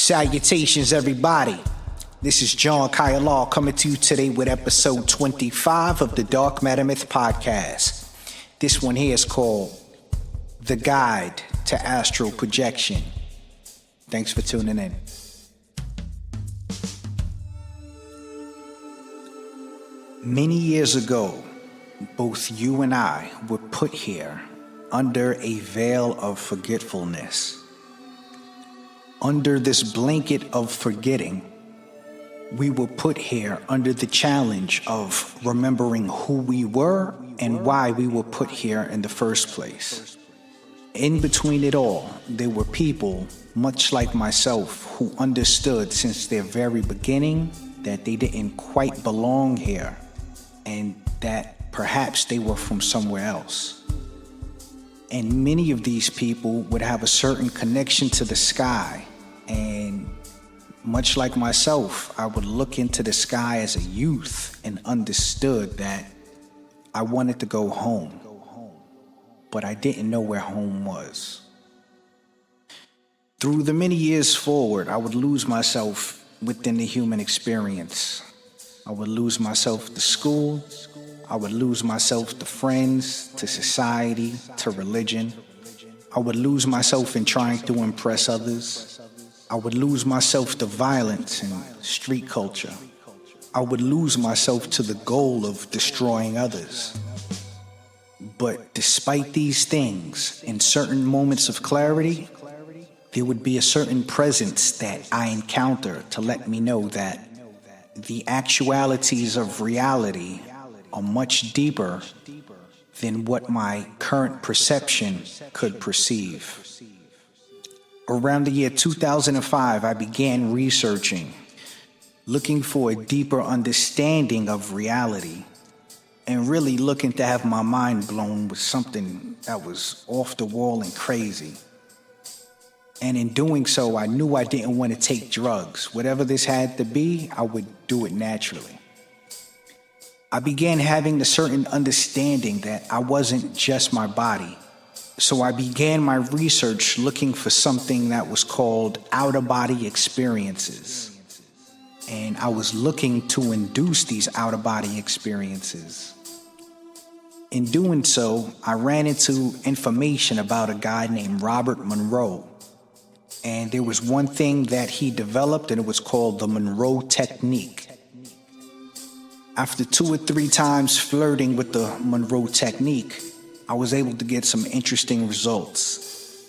Salutations, everybody. This is John Kyle coming to you today with episode 25 of the Dark Matter Myth podcast. This one here is called The Guide to Astral Projection. Thanks for tuning in. Many years ago, both you and I were put here under a veil of forgetfulness. Under this blanket of forgetting, we were put here under the challenge of remembering who we were and why we were put here in the first place. In between it all, there were people, much like myself, who understood since their very beginning that they didn't quite belong here and that perhaps they were from somewhere else. And many of these people would have a certain connection to the sky. And much like myself, I would look into the sky as a youth and understood that I wanted to go home, but I didn't know where home was. Through the many years forward, I would lose myself within the human experience. I would lose myself to school. I would lose myself to friends, to society, to religion. I would lose myself in trying to impress others. I would lose myself to violence and street culture. I would lose myself to the goal of destroying others. But despite these things, in certain moments of clarity, there would be a certain presence that I encounter to let me know that the actualities of reality are much deeper than what my current perception could perceive. Around the year 2005, I began researching, looking for a deeper understanding of reality, and really looking to have my mind blown with something that was off the wall and crazy. And in doing so, I knew I didn't want to take drugs. Whatever this had to be, I would do it naturally. I began having a certain understanding that I wasn't just my body. So I began my research looking for something that was called out-of-body experiences. And I was looking to induce these out-of-body experiences. In doing so, I ran into information about a guy named Robert Monroe. And there was one thing that he developed, and it was called the Monroe Technique. After 2 or 3 times flirting with the Monroe Technique, I was able to get some interesting results.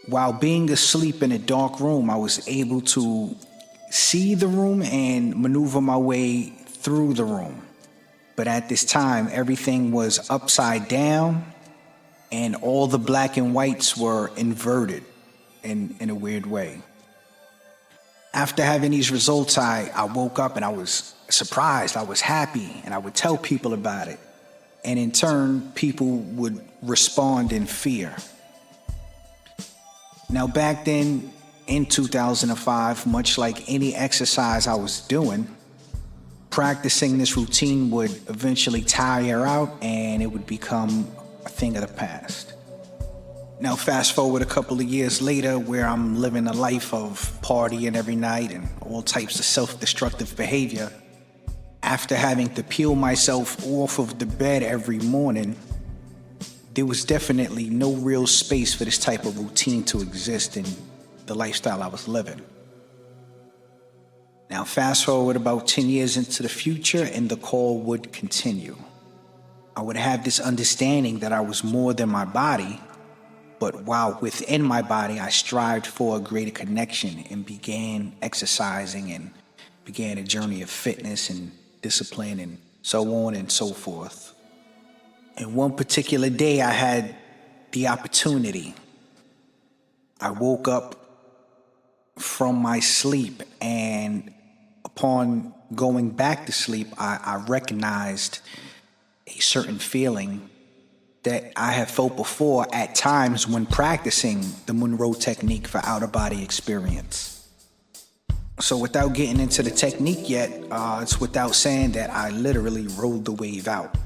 While being asleep in a dark room, I was able to see the room and maneuver my way through the room. But at this time, everything was upside down and all the black and whites were inverted in a weird way. After having these results, I woke up and I was surprised, I was happy, and I would tell people about it. And in turn, people would respond in fear. Now, back then, in 2005, much like any exercise I was doing, practicing this routine would eventually tire out and it would become a thing of the past. Now, fast forward a couple of years later, where I'm living a life of partying every night and all types of self-destructive behavior. After having to peel myself off of the bed every morning, there was definitely no real space for this type of routine to exist in the lifestyle I was living. Now, fast forward about 10 years into the future, and the call would continue. I would have this understanding that I was more than my body, but while within my body, I strived for a greater connection and began exercising and began a journey of fitness and discipline and so on and so forth. And one particular day I had the opportunity. I woke up from my sleep, and upon going back to sleep, I recognized a certain feeling that I had felt before at times when practicing the Monroe Technique for out-of-body experience. So without getting into the technique yet, it's without saying that I literally rode the wave out.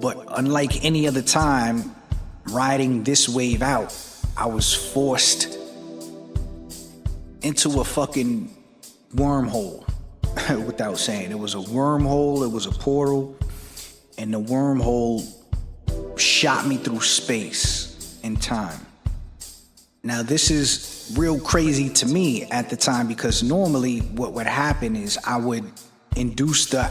But unlike any other time riding this wave out, I was forced into a fucking wormhole. Without saying, it was a wormhole, it was a portal, and the wormhole shot me through space and time. Now, this is real crazy to me at the time, because normally what would happen is I would induce the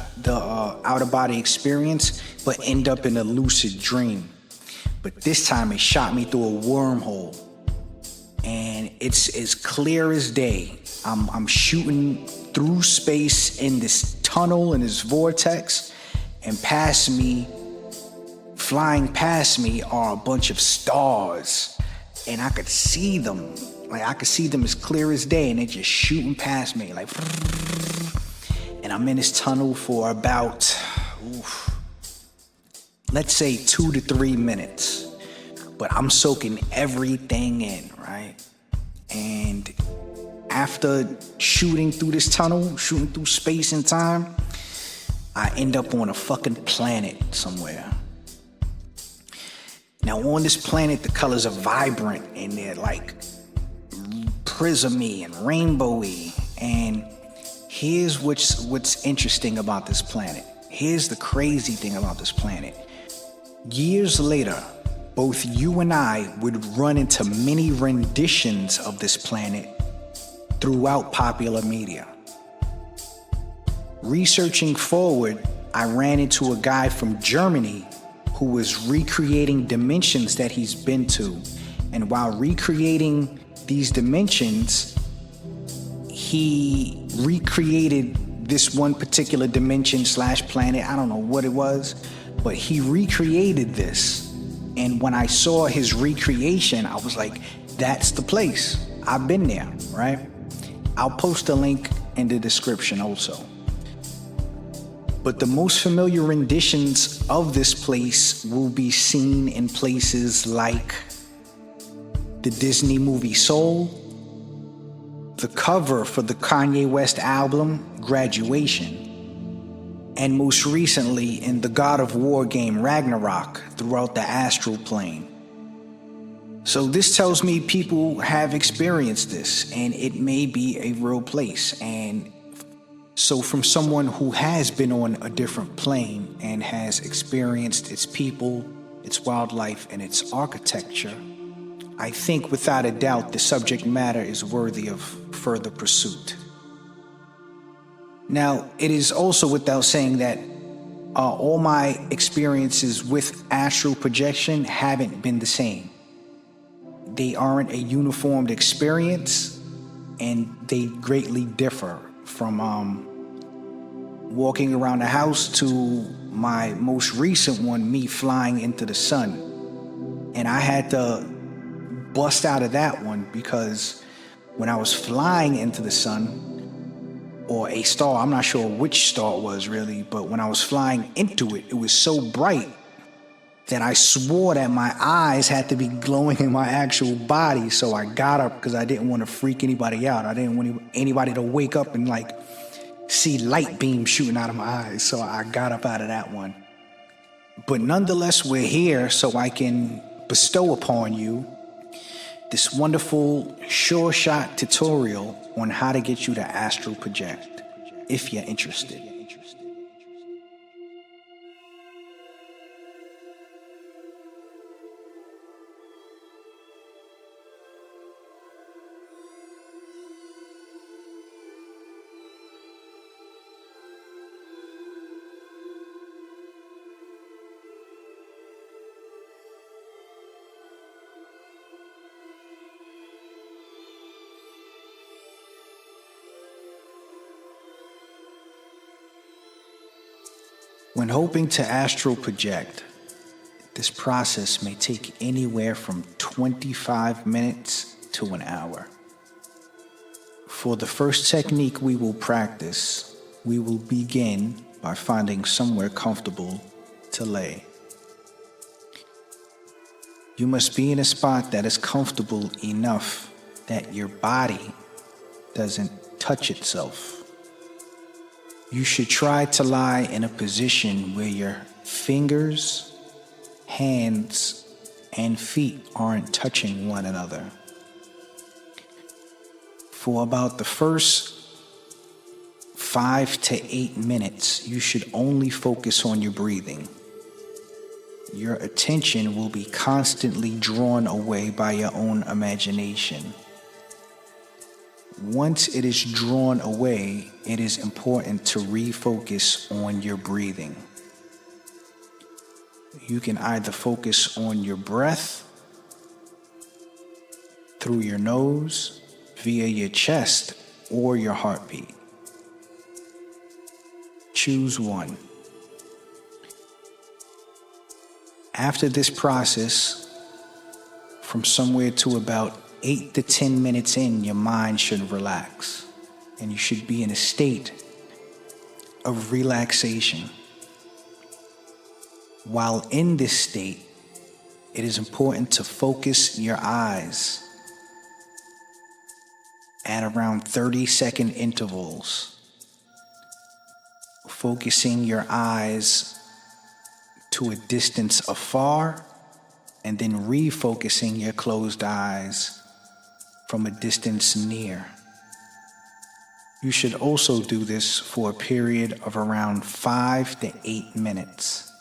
out-of-body experience but end up in a lucid dream. But this time it shot me through a wormhole, and it's as clear as day. I'm shooting through space in this tunnel, in this vortex, and past me, flying past me, are a bunch of stars, and I could see them. Like, I could see them as clear as day, and they're just shooting past me, like, and I'm in this tunnel for about, let's say 2 to 3 minutes, but I'm soaking everything in, right? And after shooting through this tunnel, shooting through space and time, I end up on a fucking planet somewhere. Now, on this planet, the colors are vibrant, and they're like prismy and rainbowy. And here's what's interesting about this planet. Here's the crazy thing about this planet. Years later, both you and I would run into many renditions of this planet throughout popular media. Researching forward, I ran into a guy from Germany who was recreating dimensions that he's been to. And while recreating these dimensions, he recreated this one particular dimension / planet. I don't know what it was, but he recreated this. And when I saw his recreation, I was like, that's the place. I've been there, right? I'll post a link in the description also. But the most familiar renditions of this place will be seen in places like the Disney movie Soul, the cover for the Kanye West album Graduation, and most recently in the God of War game Ragnarok throughout the Astral plane. So this tells me people have experienced this, and it may be a real place. And so from someone who has been on a different plane and has experienced its people, its wildlife, and its architecture, I think without a doubt the subject matter is worthy of further pursuit. Now, it is also without saying that all my experiences with astral projection haven't been the same. They aren't a uniformed experience, and they greatly differ from walking around the house to my most recent one, me flying into the sun. And I had to bust out of that one because when I was flying into the sun, or a star, I'm not sure which star it was really, but when I was flying into it, it was so bright that I swore that my eyes had to be glowing in my actual body. So I got up because I didn't want to freak anybody out. I didn't want anybody to wake up and like see light beams shooting out of my eyes. So I got up out of that one. But nonetheless, we're here so I can bestow upon you this wonderful sure shot tutorial on how to get you to astral project, if you're interested. When hoping to astral project, this process may take anywhere from 25 minutes to an hour. For the first technique we will practice, we will begin by finding somewhere comfortable to lay. You must be in a spot that is comfortable enough that your body doesn't touch itself. You should try to lie in a position where your fingers, hands, and feet aren't touching one another. For about the first 5 to 8 minutes, you should only focus on your breathing. Your attention will be constantly drawn away by your own imagination. Once it is drawn away, it is important to refocus on your breathing. You can either focus on your breath through your nose, via your chest, or your heartbeat. Choose one. After this process, from somewhere to about 8 to 10 minutes in, your mind should relax, and you should be in a state of relaxation. While in this state, it is important to focus your eyes at around 30-second intervals, focusing your eyes to a distance afar, and then refocusing your closed eyes from a distance near. You should also do this for a period of around 5 to 8 minutes,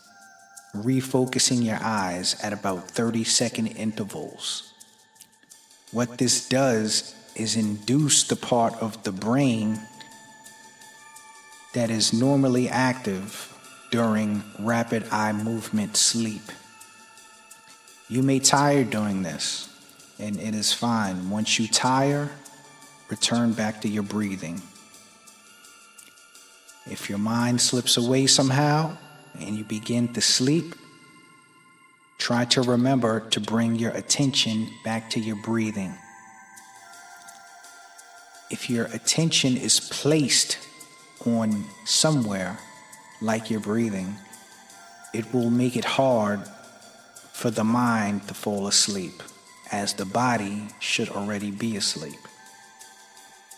refocusing your eyes at about 30-second intervals. What this does is induce the part of the brain that is normally active during rapid eye movement sleep. You may tire doing this, and it is fine. Once you tire, return back to your breathing. If your mind slips away somehow and you begin to sleep, try to remember to bring your attention back to your breathing. If your attention is placed on somewhere like your breathing, it will make it hard for the mind to fall asleep, as the body should already be asleep.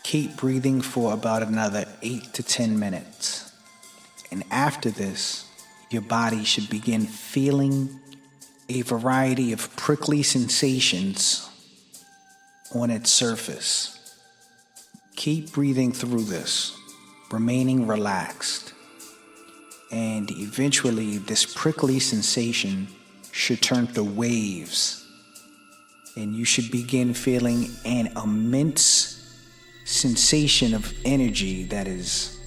Keep breathing for about another 8 to 10 minutes. And after this, your body should begin feeling a variety of prickly sensations on its surface. Keep breathing through this, remaining relaxed. And eventually, this prickly sensation should turn to waves. And you should begin feeling an immense sensation of energy that is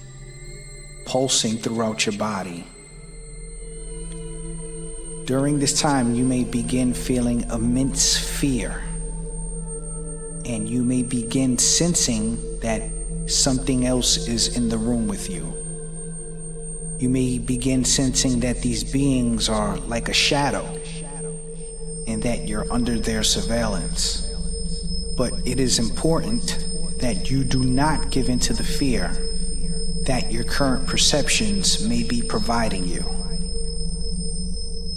pulsing throughout your body. During this time, you may begin feeling immense fear, and you may begin sensing that something else is in the room with you. You may begin sensing that these beings are like a shadow and that you're under their surveillance. But it is important that you do not give in to the fear that your current perceptions may be providing you.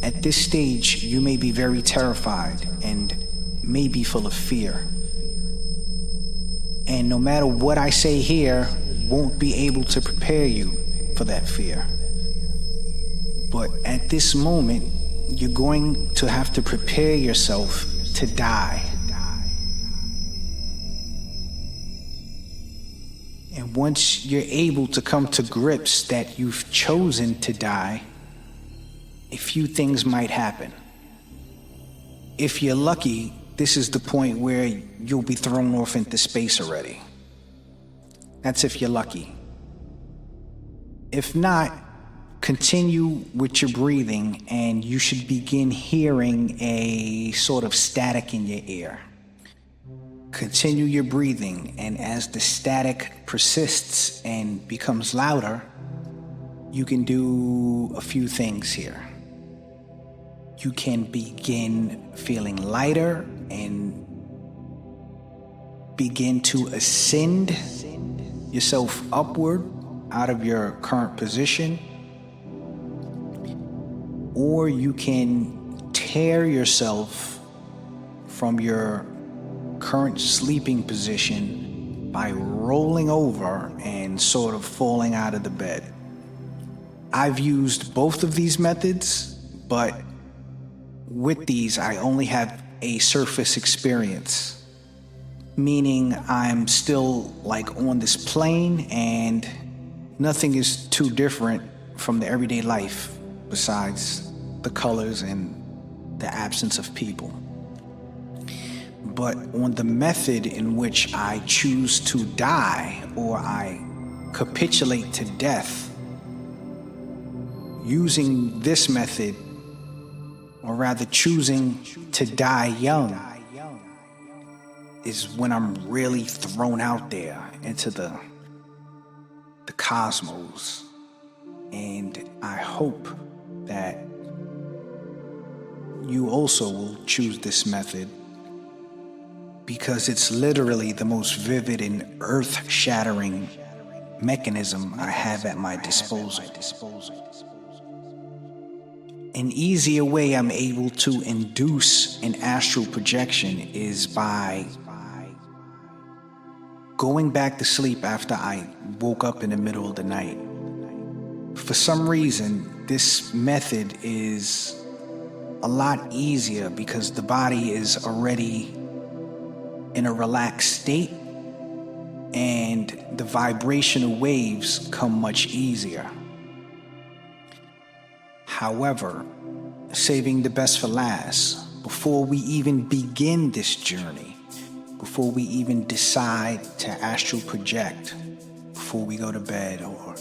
At this stage, you may be very terrified and may be full of fear. And no matter what I say here, won't be able to prepare you for that fear. But at this moment, you're going to have to prepare yourself to die. And once you're able to come to grips that you've chosen to die, a few things might happen. If you're lucky, this is the point where you'll be thrown off into space already. That's if you're lucky. If not, continue with your breathing and you should begin hearing a sort of static in your ear. Continue your breathing, and as the static persists and becomes louder, you can do a few things here. You can begin feeling lighter and begin to ascend yourself upward out of your current position, or you can tear yourself from your current sleeping position by rolling over and sort of falling out of the bed. I've used both of these methods, but with these I only have a surface experience. meaning I'm still like on this plane and nothing is too different from the everyday life besides the colors and the absence of people. But on the method in which I choose to die, or I capitulate to death, using this method, or rather choosing to die young, is when I'm really thrown out there into the cosmos. And I hope that you also will choose this method, because it's literally the most vivid and earth-shattering mechanism I have at my disposal. An easier way I'm able to induce an astral projection is by going back to sleep after I woke up in the middle of the night. For some reason, this method is a lot easier because the body is already in a relaxed state and the vibrational waves come much easier. However, saving the best for last, before we even begin this journey, before we even decide to astral project, before we go to bed or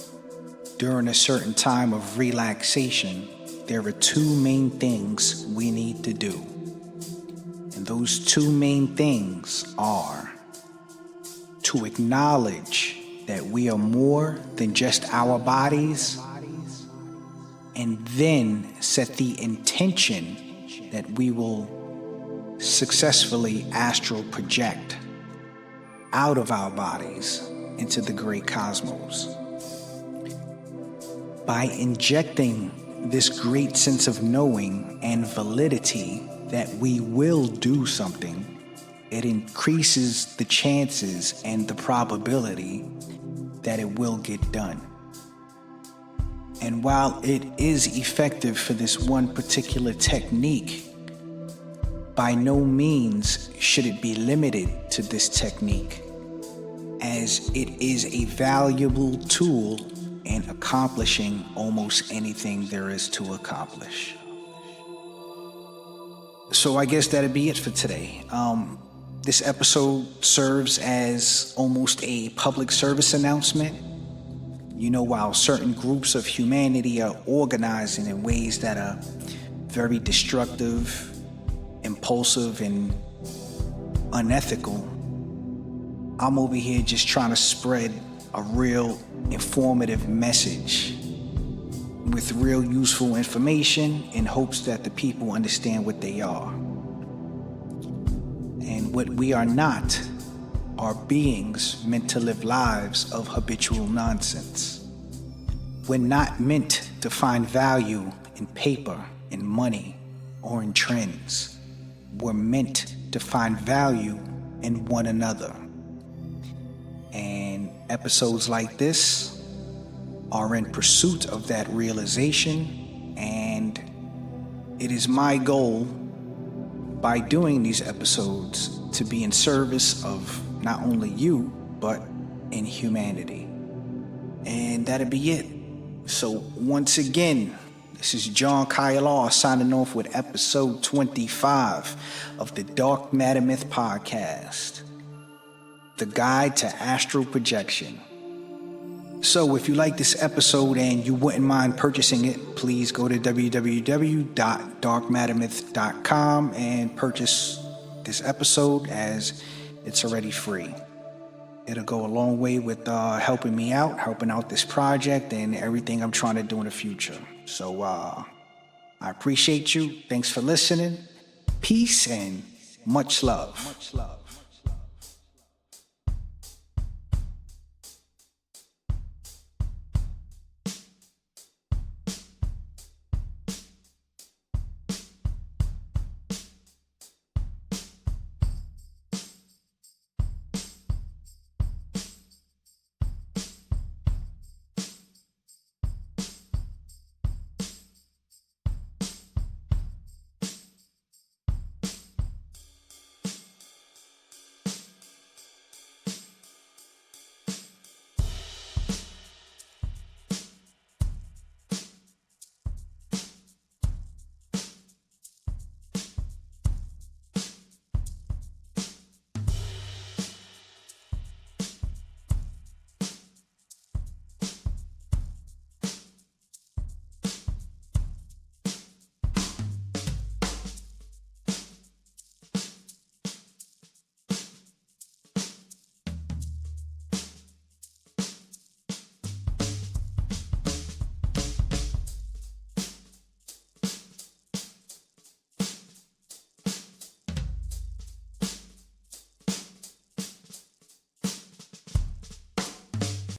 during a certain time of relaxation, there are two main things we need to do. And those two main things are to acknowledge that we are more than just our bodies, and then set the intention that we will successfully astral project out of our bodies into the great cosmos. By injecting this great sense of knowing and validity that we will do something, it increases the chances and the probability that it will get done. And while it is effective for this one particular technique, by no means should it be limited to this technique, as it is a valuable tool in accomplishing almost anything there is to accomplish. So I guess that'd be it for today. This episode serves as almost a public service announcement. You know, while certain groups of humanity are organizing in ways that are very destructive, impulsive, and unethical, I'm over here just trying to spread a real informative message with real useful information in hopes that the people understand what they are. And what we are not are beings meant to live lives of habitual nonsense. We're not meant to find value in paper, in money, or in trends. We're meant to find value in one another. And episodes like this are in pursuit of that realization, and it is my goal by doing these episodes to be in service of not only you, but in humanity. And that'll be it. So once again, this is John Kyle signing off with episode 25 of the Dark Matter Myth Podcast, the guide to astral projection. So if you like this episode and you wouldn't mind purchasing it, please go to www.darkmattermyth.com and purchase this episode, as it's already free. It'll go a long way with helping me out, helping out this project and everything I'm trying to do in the future. So I appreciate you. Thanks for listening. Peace and much love.